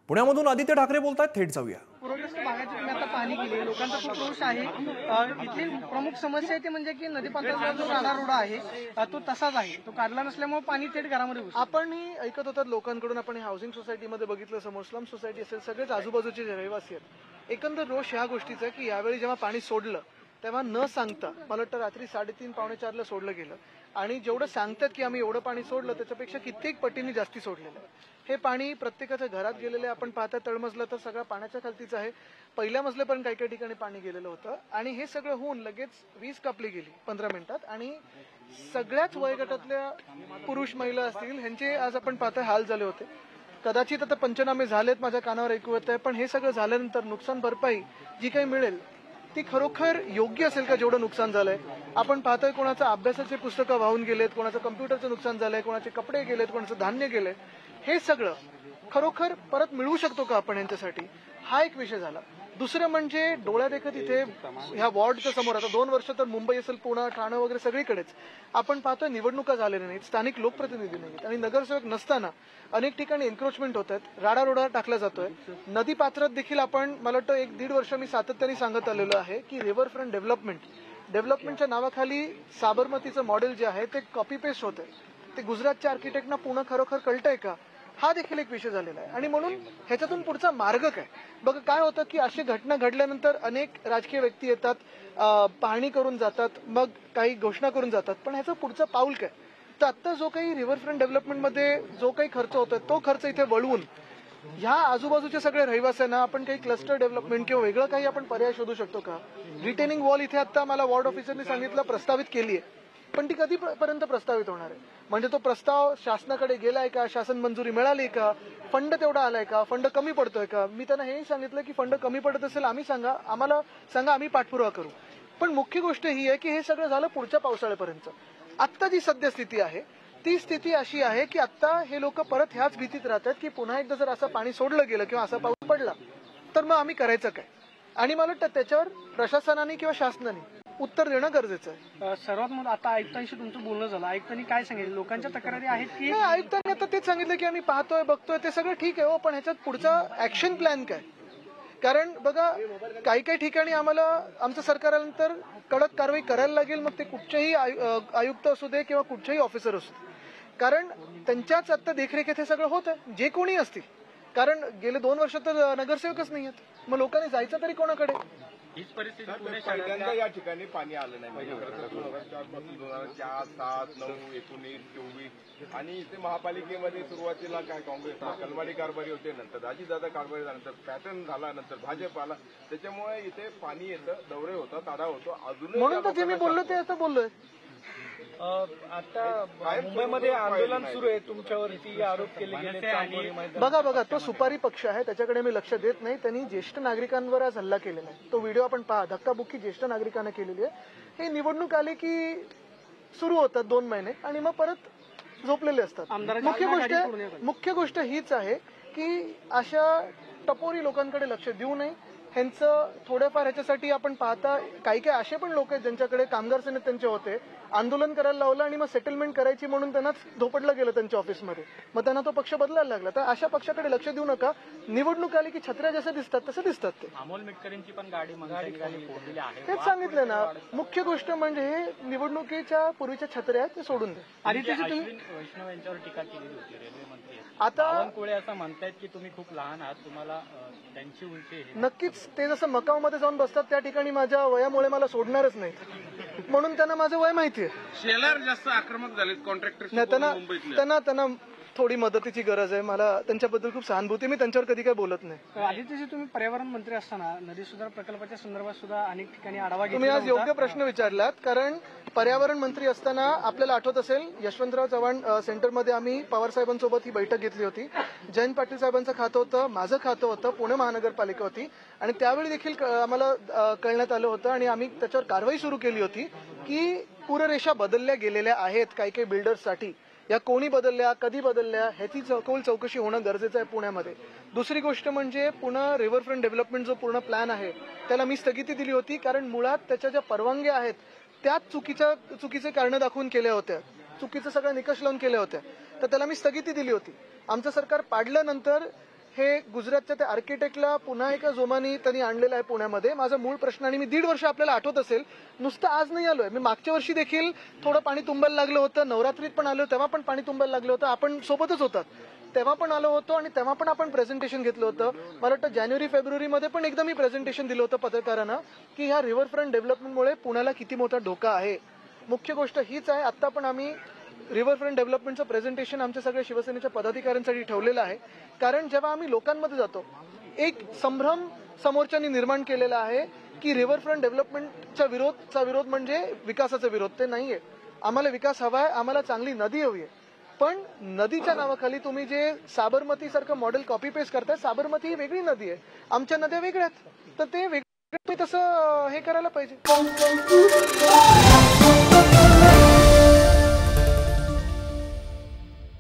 पुण्यामधून आदित्य ठाकरे बोलतायत, थेट जाऊया. पूरग्रस्त भागाची तुम्ही आता पाहणी केली, लोकांचा खूप रोष आहे. इथली प्रमुख समस्या आहे ती म्हणजे की नदीपात्राचा जो राडारोडा आहे तो तसाच आहे, तो काढला नसल्यामुळे पाणी थेट घरामध्ये घुसतं. आपण ऐकत होतात लोकांकडून, आपण हाऊसिंग सोसायटीमध्ये बघितलं, समोर स्लम सोसायटी असेल, सगळेच आजूबाजूचे रहिवासी आहेत. एकंदर रोष ह्या गोष्टीचा की यावेळी जेव्हा पाणी सोडलं तेव्हा न सांगता, मला वाटतं रात्री 3:30 पावणे 4ला सोडलं गेलं, आणि जेवढं सांगतात की आम्ही एवढं पाणी सोडलं त्याच्यापेक्षा कित्येक पटींनी जास्ती सोडलेलं आहे. हे पाणी प्रत्येकाच्या घरात गेलेलं आहे. आपण पाहता तळमजला तर सगळं पाण्याच्या खालतीच आहे, पहिल्या मजले पण काही काही ठिकाणी पाणी गेलेलं होतं. आणि हे सगळं होऊन लगेच वीज कापली गेली 15 मिनिटात, आणि सगळ्याच वयोगटातल्या पुरुष महिला असतील ह्यांचे आज आपण पाहता हाल झाले होते. कदाचित आता पंचनामे झालेत, माझ्या कानावर ऐकू येत आहे, पण हे सगळं झाल्यानंतर नुकसान भरपाई जी काही मिळेल ती खरोखर योग्य असेल का? जेवढं नुकसान झालंय आपण पाहतोय, कोणाचं अभ्यासाचे पुस्तकं वाहून गेलेत, कोणाचं कम्प्युटरचं नुकसान झालंय, कोणाचे कपडे गेलेत, कोणाचं धान्य गेलंय. हे सगळं खरोखर परत मिळवू शकतो का आपण यांच्यासाठी? हा एक विषय झाला. दुसरं म्हणजे डोळ्यादेखत इथे ह्या वॉर्डच्या समोर आता 2 वर्ष तर मुंबई असेल, पुणे, ठाणे वगैरे सगळीकडेच आपण पाहतोय निवडणुका झालेल्या नाहीत, स्थानिक लोकप्रतिनिधी नाहीत, आणि नगरसेवक नसताना अनेक ठिकाणी एन्क्रोचमेंट होत आहेत, राडारोडा टाकला जातोय. नदी पात्रात देखील आपण, मला वाटतं 1-1.5 वर्ष मी सातत्याने सांगत आलेलो आहे की रिव्हरफ्रंट डेव्हलपमेंटच्या नावाखाली साबरमतीचं मॉडेल जे आहे ते कॉपी पेस्ट होतंय. ते गुजरातच्या आर्किटेक्टना पुणे खरोखर कळतंय का? हा देखील एक विषय झालेला आहे. आणि म्हणून ह्याच्यातून पुढचा मार्ग काय? बघा काय होतं की अशी घटना घडल्यानंतर अनेक राजकीय व्यक्ती येतात, पाहणी करून जातात, मग काही घोषणा करून जातात, पण ह्याचं पुढचं पाऊल काय? तर आता जो काही रिव्हरफ्रंट डेव्हलपमेंटमध्ये जो काही खर्च होतोय तो खर्च इथे वळवून ह्या आजूबाजूचे सगळे रहिवाशांना आपण काही क्लस्टर डेव्हलपमेंट किंवा वेगळं काही आपण पर्याय शोधू शकतो का? रिटेनिंग वॉल इथे आता मला वॉर्ड ऑफिसरनी सांगितलं प्रस्तावित केली आहे, पण ती कधीपर्यंत प्रस्तावित होणार आहे? म्हणजे तो प्रस्ताव शासनाकडे गेलाय का? शासन मंजुरी मिळाली का? फंड तेवढा आलाय का? फंड कमी पडतोय का? मी त्यांना हेही सांगितलं की फंड कमी पडत असेल आम्हाला सांगा, आम्ही पाठपुरावा करू. पण मुख्य गोष्ट ही आहे की हे सगळं झालं पुढच्या पावसाळ्यापर्यंत. आत्ता जी सद्यस्थिती आहे ती स्थिती अशी आहे की आता हे लोक परत ह्याच भीतीत राहतात की पुन्हा एकदा जर असं पाणी सोडलं गेलं किंवा असा पाऊस पडला तर मग आम्ही करायचं काय? आणि मला वाटतं त्याच्यावर प्रशासनाने किंवा शासनाने उत्तर देणं गरजेचं आहे. सर्वात मोठं आता आयुक्तांशी तुमचं बोलणं झालं, आयुक्तांनी काय सांगितलं? लोकांच्या तक्रारी आहेत की? आयुक्तांनी आता तेच सांगितलं की आम्ही पाहतोय, बघतोय, ते सगळं ठीक आहे हो, पण ह्याच्यात पुढचा ऍक्शन प्लॅन काय? कारण बघा काही काही ठिकाणी आम्हाला आमचं सरकार आल्यानंतर कडक कारवाई करायला लागेल, मग ते कुठचेही आयुक्त असू दे किंवा कुठचेही ऑफिसर असू दे, कारण त्यांच्याच आता देखरेखीत हे सगळं होत आहे, जे कोणी असतील. कारण गेले 2 वर्ष तर नगरसेवकच नाही आहेत, मग लोकांनी जायचं तरी कोणाकडे? हीच परिस्थिती पहिल्यांदा या ठिकाणी पाणी आलं नाही. म्हणजे 2004, 7, 9, 19, 24 आणि इथे महापालिकेमध्ये सुरुवातीला काय काँग्रेस कलमाडी कारभारी होते, नंतर अजितदादा कारभारी झाल्यानंतर पॅटर्न झाला, नंतर भाजप आला, त्याच्यामुळे इथे पाणी येतं, दौरे होतं, ताडा होतो. अजूनही म्हणून तर जे मी बोललो ते आता बोललोय. आता मुंबईमध्ये आंदोलन सुरू आहे, तुमच्यावरती आरोप केले गेले. बघा तो सुपारी पक्ष आहे, त्याच्याकडे मी लक्ष देत नाही. त्यांनी ज्येष्ठ नागरिकांवर आज हल्ला केलेला आहे, तो व्हिडिओ आपण पहा, धक्काबुक्की ज्येष्ठ नागरिकांना केलेली आहे. हे निवडणूक आली की सुरू होतात 2 महिने आणि मग परत झोपलेले असतात. मुख्य गोष्ट हीच आहे की अशा टपोरी लोकांकडे लक्ष देऊ नये. ह्यांचं थोडंफार ह्याच्यासाठी आपण पाहता काही काही असे पण लोक आहेत ज्यांच्याकडे कामगार सेनेत त्यांचे होते, आंदोलन करायला लावलं आणि मग सेटलमेंट करायची म्हणून त्यांना धोपटलं गेलं त्यांच्या ऑफिसमध्ये, मग त्यांना तो पक्ष बदलायला लागला. तर अशा पक्षाकडे लक्ष देऊ नका. निवडणूक आली की छत्र्या जसं दिसतात तसं दिसतात ते. अमोल मिटकरींची पण गाडी फोडलेली आहे. तेच सांगितलं ना, मुख्य गोष्ट म्हणजे हे निवडणुकीच्या पूर्वीच्या छत्र्या आहेत ते सोडून द्या. आणि वैष्णव यांच्यावर टीका केलेली होती रेल्वे मंत्री. आता बावनकुळे असं म्हणतायत की तुम्ही खूप लहान आहात, तुम्हाला त्यांची उंची. नक्कीच ते जसं मकावमध्ये जाऊन बसतात त्या ठिकाणी माझ्या वयामुळे मला सोडणारच नाहीत, म्हणून त्यांना माझं वय माहिती आहे. शेलार जास्त आक्रमक झालेत कॉन्ट्रॅक्टर, त्यांना थोडी मदतीची गरज आहे. मला त्यांच्याबद्दल खूप सहानुभूती, मी त्यांच्यावर कधी काही बोलत नाही. आदित्यजी, तुम्ही पर्यावरण मंत्री असताना नदी सुधार प्रकल्पाच्या संदर्भात सुद्धा अनेक ठिकाणी आढावा घेतला. तुम्ही आज योग्य प्रश्न विचारलात, कारण पर्यावरण मंत्री असताना आपल्याला आठवत असेल यशवंतराव चव्हाण सेंटरमध्ये आम्ही पवार साहेबांसोबत ही बैठक घेतली होती. जयंत पाटील साहेबांचं खातं होतं, माझं खातं होतं, पुणे महानगरपालिका होती, आणि त्यावेळी देखील आम्हाला कळण्यात आलं होतं आणि आम्ही त्याच्यावर कारवाई सुरू केली होती की पूररेषा बदलल्या गेलेल्या आहेत काही काही बिल्डर्ससाठी. या कोणी बदलल्या, कधी बदलल्या, ह्याची सखोल चौकशी होणं गरजेचं आहे पुण्यामध्ये. दुसरी गोष्ट म्हणजे पुणे रिव्हरफ्रंट डेव्हलपमेंट जो पूर्ण प्लॅन आहे त्याला मी स्थगिती दिली होती, कारण मुळात त्याच्या ज्या परवानग्या आहेत त्याच चुकीचे कारणं दाखवून केल्या होत्या, चुकीचं सगळं निकष लावून केल्या होत्या, तर त्याला मी स्थगिती दिली होती. आमचं सरकार पाडल्यानंतर हे गुजरातच्या त्या आर्किटेक्टला पुन्हा एका जोमाने त्यांनी आणलेलं आहे पुण्यामध्ये. माझा मूळ प्रश्न, आणि मी 1.5 वर्ष आपल्याला आठवत असेल, नुसतं आज नाही आलोय, मी मागच्या वर्षी देखील थोडं पाणी तुंबायला लागलं होतं, नवरात्रीत पण आलो तेव्हा पण पाणी तुंबायला लागलं होतं, आपण सोबतच होतात तेव्हा पण आलो होतो आणि तेव्हा पण आपण प्रेझेंटेशन घेतलं होतं. मला वाटतं जानेवारी-फेब्रुवारीमध्ये पण एकदा मी प्रेझेंटेशन दिलं होतं पत्रकारांना की ह्या रिव्हरफ्रंट डेव्हलपमेंटमुळे पुण्याला किती मोठा धोका आहे. मुख्य गोष्ट हीच आहे, आता पण आम्ही रिव्हरफ्रंट डेव्हलपमेंटचं प्रेझेंटेशन आमच्या सगळ्या शिवसेनेच्या पदाधिकाऱ्यांसाठी ठेवलेलं आहे. कारण जेव्हा आम्ही लोकांमध्ये जातो, एक संभ्रम समोरच्यांनी निर्माण केलेला आहे की रिव्हरफ्रंट डेव्हलपमेंटचा विरोध म्हणजे विकासाचा विरोध. ते नाहीये. आम्हाला विकास हवा आहे, आम्हाला चांगली नदी हवी आहे. पण नदीच्या नावाखाली तुम्ही जे साबरमती सारखं मॉडेल कॉपी पेस्ट करताय, साबरमती ही वेगळी नदी आहे, आमच्या नद्या वेगळ्या आहेत, तर ते वेगळं तसं हे करायला पाहिजे.